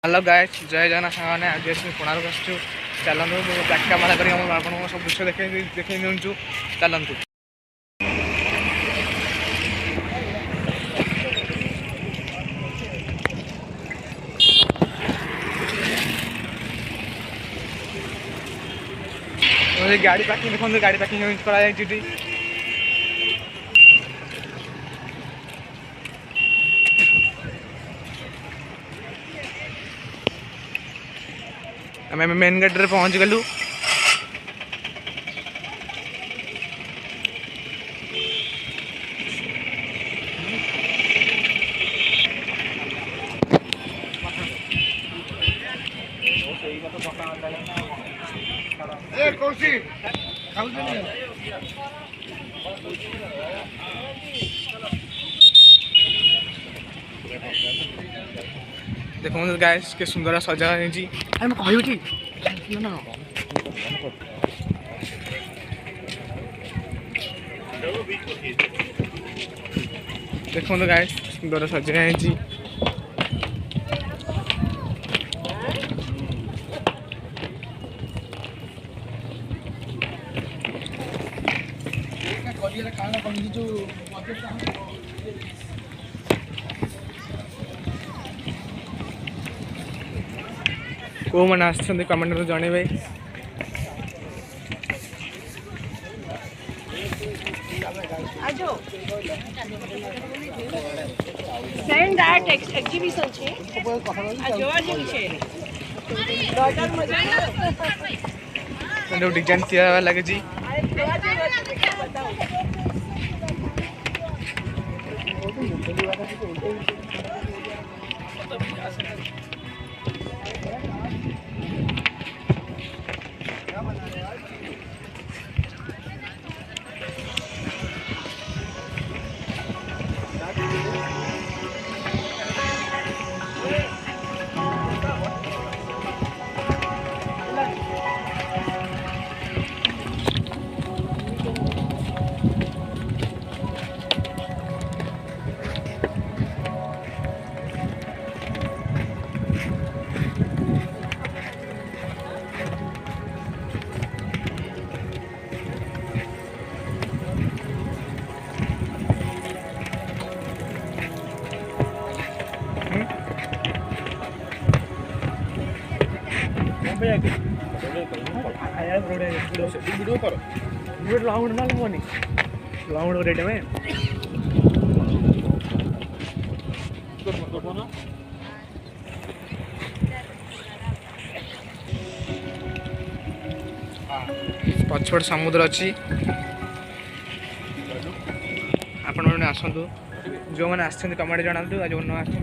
Hello guys जय जगन्नाथ सामने आज कोणार्क आसचु चलतु बैक कैमेरा कर सब दृश्य देखे दिंचु चलतु गाड़ी पार्किंग देखो गाड़ी पार्किंग कराई आम मेन गेट रे पहुँच गलु देखो गाइस के सुंदर सजा है जी मैं कहबी ना देखो गाइस सुंदर सजा है जी को मैंने आसछन्ति कमेंट में जणेबे फ्रेंड आर्ट एग्जीबिशन छे आ जोवा जेवी छे डॉटर मजा जो डिजाइन किया लगे जी पछपट समुद्र अच्छी आपण मैंने आसतु जो मैंने आसमें कमेंट जनातु जो न आसतु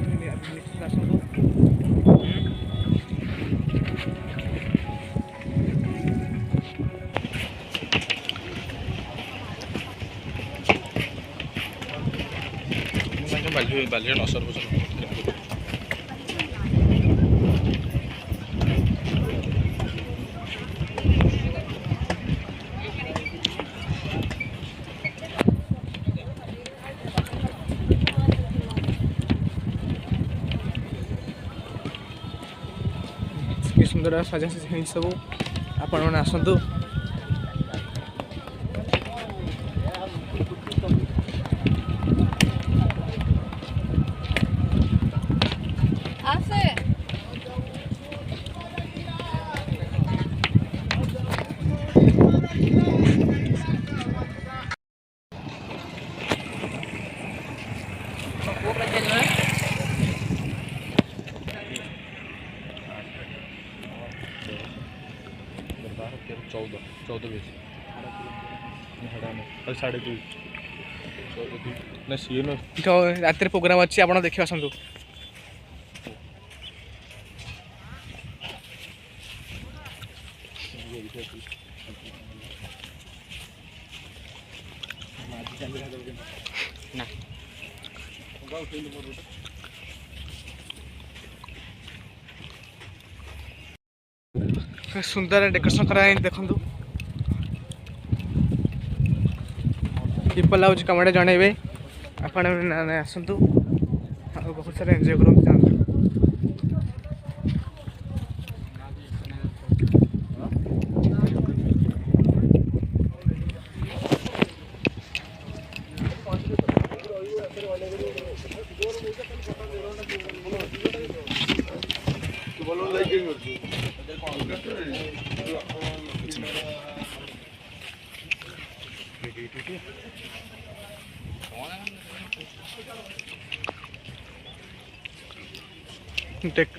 बाली नसर सुंदर सजा सब आपण मैंने आसतु रात प्रोग्राम अच्छी आप देखिए आसतु सुंदर डेकोरेशन कराई देखु पीपल लाउज कमेंट जनइबे आपण आसतु बहुत सारा एंजॉय करूँ।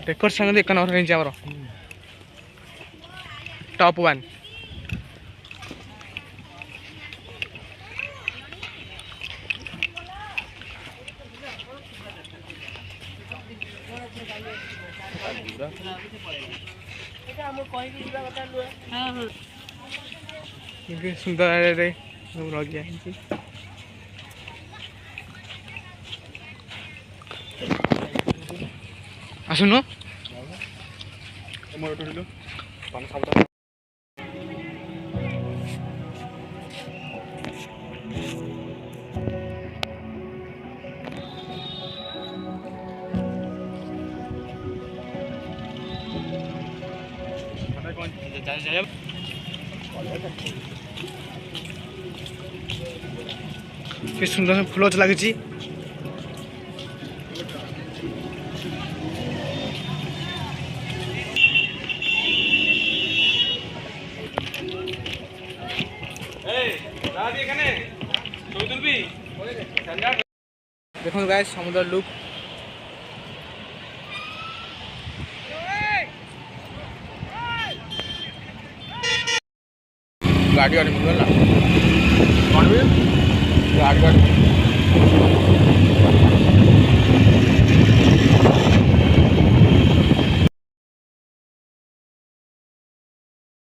डेकोरेशन एक नंबर ହେଇଛି ଆମର टॉप 1 सुंदर रे लगिया आसुन कि सुंदर फूल गछ लगी देखो गाइस समुद्र लुक गाड़ी गाड़ी मिल गला कौन भी गाड़ी गाड़ी